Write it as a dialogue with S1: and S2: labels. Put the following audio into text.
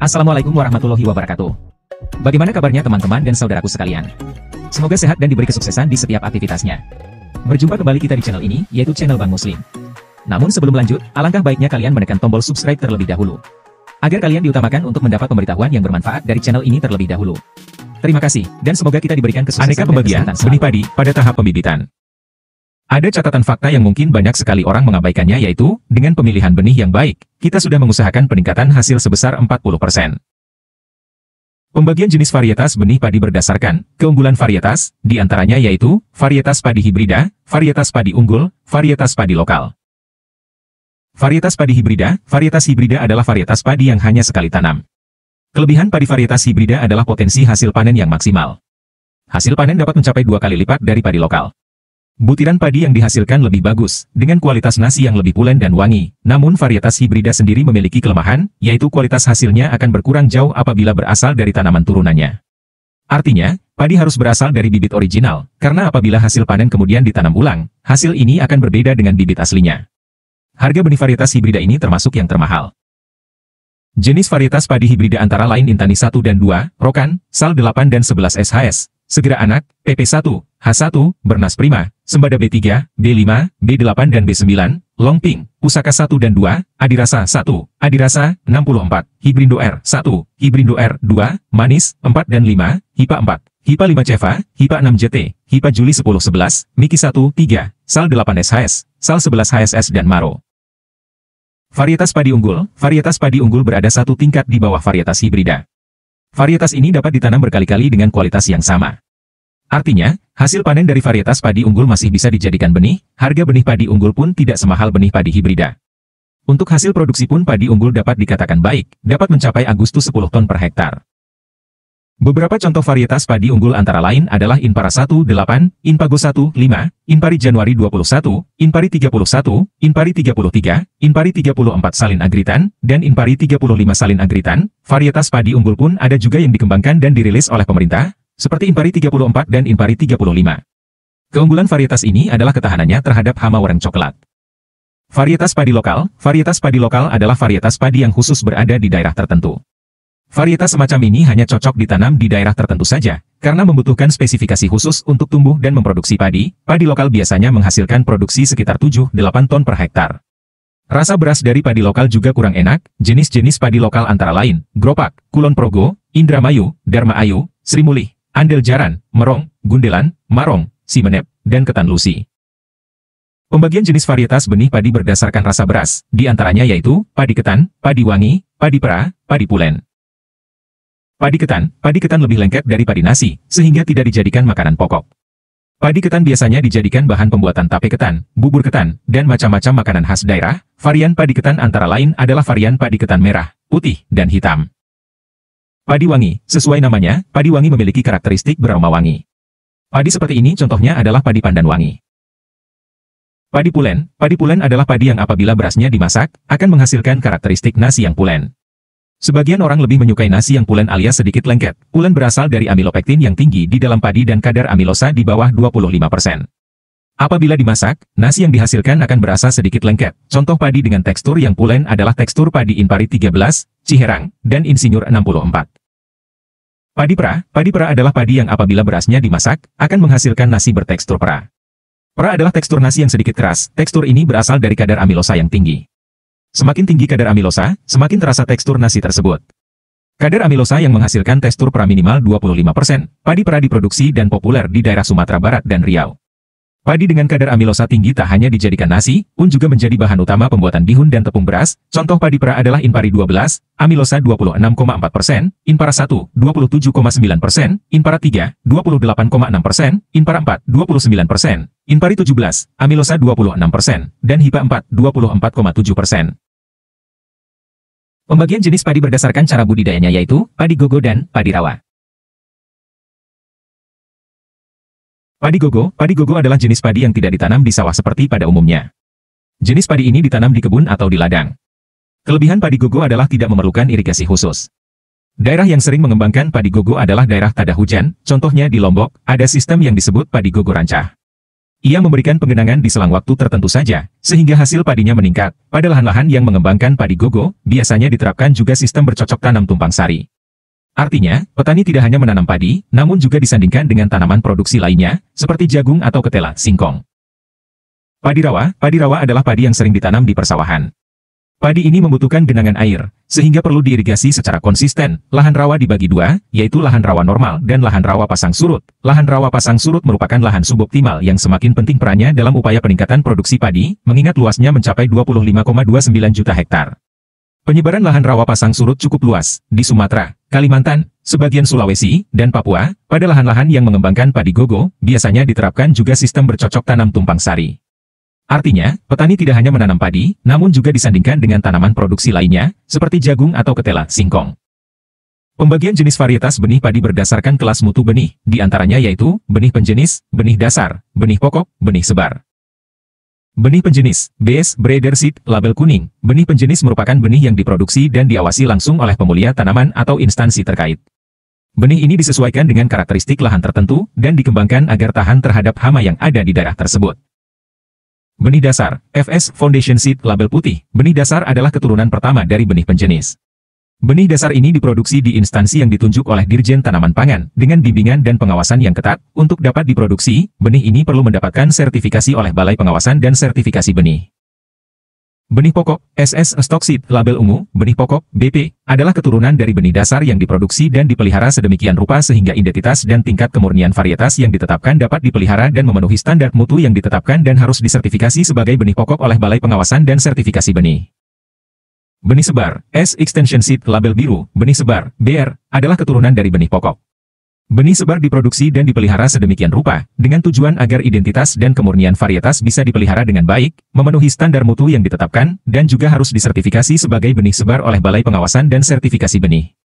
S1: Assalamualaikum warahmatullahi wabarakatuh. Bagaimana kabarnya teman-teman dan saudaraku sekalian? Semoga sehat dan diberi kesuksesan di setiap aktivitasnya. Berjumpa kembali kita di channel ini, yaitu channel Bang Muslim. Namun sebelum lanjut, alangkah baiknya kalian menekan tombol subscribe terlebih dahulu, agar kalian diutamakan untuk mendapat pemberitahuan yang bermanfaat dari channel ini terlebih dahulu. Terima kasih, dan semoga kita diberikan kesuksesan.
S2: Aneka pembagian benih padi pada tahap pembibitan. Ada catatan fakta yang mungkin banyak sekali orang mengabaikannya, yaitu, dengan pemilihan benih yang baik, kita sudah mengusahakan peningkatan hasil sebesar 40%. Pembagian jenis varietas benih padi berdasarkan keunggulan varietas, diantaranya yaitu, varietas padi hibrida, varietas padi unggul, varietas padi lokal. Varietas padi hibrida adalah varietas padi yang hanya sekali tanam. Kelebihan padi varietas hibrida adalah potensi hasil panen yang maksimal. Hasil panen dapat mencapai 2 kali lipat dari padi lokal. Butiran padi yang dihasilkan lebih bagus, dengan kualitas nasi yang lebih pulen dan wangi. Namun varietas hibrida sendiri memiliki kelemahan, yaitu kualitas hasilnya akan berkurang jauh apabila berasal dari tanaman turunannya. Artinya, padi harus berasal dari bibit original, karena apabila hasil panen kemudian ditanam ulang, hasil ini akan berbeda dengan bibit aslinya. Harga benih varietas hibrida ini termasuk yang termahal. Jenis varietas padi hibrida antara lain Intani 1 dan 2, Rokan, Sal 8 dan 11 SHS, Segera Anak, PP1, H1, Bernas Prima, Sembada B3, B5, B8 dan B9, Longping, Pusaka 1 dan 2, Adirasa 1, Adirasa, 64, Hibrindo R1, Hibrindo R2, Manis, 4 dan 5, HIPA 4, HIPA 5 Ceva, HIPA 6 JT, HIPA Juli 10-11, Miki 1, 3, Sal 8 SHS, Sal 11 HSS dan Maro. Varietas padi unggul berada satu tingkat di bawah varietas hibrida. Varietas ini dapat ditanam berkali-kali dengan kualitas yang sama. Artinya, hasil panen dari varietas padi unggul masih bisa dijadikan benih, harga benih padi unggul pun tidak semahal benih padi hibrida. Untuk hasil produksi pun padi unggul dapat dikatakan baik, dapat mencapai Agustus 10 ton per hektar. Beberapa contoh varietas padi unggul antara lain adalah Inpara 1, 8, Inpago 1, 5, Inpari Januari 21, Inpari 31, Inpari 33, Inpari 34 Salin Agritan, dan Inpari 35 Salin Agritan. Varietas padi unggul pun ada juga yang dikembangkan dan dirilis oleh pemerintah, seperti Inpari 34 dan Inpari 35. Keunggulan varietas ini adalah ketahanannya terhadap hama wareng coklat. Varietas padi lokal adalah varietas padi yang khusus berada di daerah tertentu. Varietas semacam ini hanya cocok ditanam di daerah tertentu saja, karena membutuhkan spesifikasi khusus untuk tumbuh dan memproduksi padi. Padi lokal biasanya menghasilkan produksi sekitar 7-8 ton per hektar. Rasa beras dari padi lokal juga kurang enak. Jenis-jenis padi lokal antara lain, Gropak, Kulon Progo, Indramayu, Dharma Ayu, Sri Mulih, Andel Jaran, Merong, Gundelan, Marong, Simenep, dan Ketan Lusi. Pembagian jenis varietas benih padi berdasarkan rasa beras, diantaranya yaitu, padi ketan, padi wangi, padi pera, padi pulen. Padi ketan lebih lengket dari padi nasi, sehingga tidak dijadikan makanan pokok. Padi ketan biasanya dijadikan bahan pembuatan tape ketan, bubur ketan, dan macam-macam makanan khas daerah. Varian padi ketan antara lain adalah varian padi ketan merah, putih, dan hitam. Padi wangi, sesuai namanya, padi wangi memiliki karakteristik beraroma wangi. Padi seperti ini contohnya adalah padi pandan wangi. Padi pulen adalah padi yang apabila berasnya dimasak, akan menghasilkan karakteristik nasi yang pulen. Sebagian orang lebih menyukai nasi yang pulen alias sedikit lengket. Pulen berasal dari amilopektin yang tinggi di dalam padi dan kadar amilosa di bawah 25%. Apabila dimasak, nasi yang dihasilkan akan berasa sedikit lengket. Contoh padi dengan tekstur yang pulen adalah tekstur padi Inpari 13, Ciherang, dan Insinyur 64. Padi pera adalah padi yang apabila berasnya dimasak, akan menghasilkan nasi bertekstur pera. Pera adalah tekstur nasi yang sedikit keras. Tekstur ini berasal dari kadar amilosa yang tinggi. Semakin tinggi kadar amilosa, semakin terasa tekstur nasi tersebut. Kadar amilosa yang menghasilkan tekstur pera minimal 25%. Padi pera diproduksi dan populer di daerah Sumatera Barat dan Riau. Padi dengan kadar amilosa tinggi tak hanya dijadikan nasi, pun juga menjadi bahan utama pembuatan bihun dan tepung beras. Contoh padi pera adalah Inpari 12, amilosa 26,4%, Inpara 1, 27,9%, Inpara 3, 28,6%, Inpara 4, 29%, Inpari 17, amilosa 26%, dan HIPA 4, 24,7%. Pembagian jenis padi berdasarkan cara budidayanya yaitu, padi gogo dan padi rawa. Padi gogo adalah jenis padi yang tidak ditanam di sawah seperti pada umumnya. Jenis padi ini ditanam di kebun atau di ladang. Kelebihan padi gogo adalah tidak memerlukan irigasi khusus. Daerah yang sering mengembangkan padi gogo adalah daerah tada hujan, contohnya di Lombok, ada sistem yang disebut padi gogo rancah. Ia memberikan penggenangan di selang waktu tertentu saja, sehingga hasil padinya meningkat. Pada lahan-lahan yang mengembangkan padi gogo, biasanya diterapkan juga sistem bercocok tanam tumpang sari. Artinya, petani tidak hanya menanam padi, namun juga disandingkan dengan tanaman produksi lainnya, seperti jagung atau ketela, singkong. Padi rawa adalah padi yang sering ditanam di persawahan. Padi ini membutuhkan genangan air, sehingga perlu diirigasi secara konsisten. Lahan rawa dibagi dua, yaitu lahan rawa normal dan lahan rawa pasang surut. Lahan rawa pasang surut merupakan lahan suboptimal yang semakin penting perannya dalam upaya peningkatan produksi padi, mengingat luasnya mencapai 25,29 juta hektar. Penyebaran lahan rawa pasang surut cukup luas, di Sumatera, Kalimantan, sebagian Sulawesi, dan Papua. Pada lahan-lahan yang mengembangkan padi gogo, biasanya diterapkan juga sistem bercocok tanam tumpang sari. Artinya, petani tidak hanya menanam padi, namun juga disandingkan dengan tanaman produksi lainnya, seperti jagung atau ketela, singkong. Pembagian jenis varietas benih padi berdasarkan kelas mutu benih, di antaranya yaitu, benih penjenis, benih dasar, benih pokok, benih sebar. Benih penjenis, Base Breeder Seed, label kuning. Benih penjenis merupakan benih yang diproduksi dan diawasi langsung oleh pemulia tanaman atau instansi terkait. Benih ini disesuaikan dengan karakteristik lahan tertentu, dan dikembangkan agar tahan terhadap hama yang ada di daerah tersebut. Benih dasar, FS Foundation Seed, label putih. Benih dasar adalah keturunan pertama dari benih penjenis. Benih dasar ini diproduksi di instansi yang ditunjuk oleh Dirjen Tanaman Pangan, dengan bimbingan dan pengawasan yang ketat. Untuk dapat diproduksi, benih ini perlu mendapatkan sertifikasi oleh Balai Pengawasan dan Sertifikasi Benih. Benih pokok, SS Stock Seed, label ungu. Benih pokok, BP, adalah keturunan dari benih dasar yang diproduksi dan dipelihara sedemikian rupa sehingga identitas dan tingkat kemurnian varietas yang ditetapkan dapat dipelihara dan memenuhi standar mutu yang ditetapkan dan harus disertifikasi sebagai benih pokok oleh Balai Pengawasan dan Sertifikasi Benih. Benih sebar, S Extension Seed, label biru. Benih sebar, BR, adalah keturunan dari benih pokok. Benih sebar diproduksi dan dipelihara sedemikian rupa, dengan tujuan agar identitas dan kemurnian varietas bisa dipelihara dengan baik, memenuhi standar mutu yang ditetapkan, dan juga harus disertifikasi sebagai benih sebar oleh Balai Pengawasan dan Sertifikasi Benih.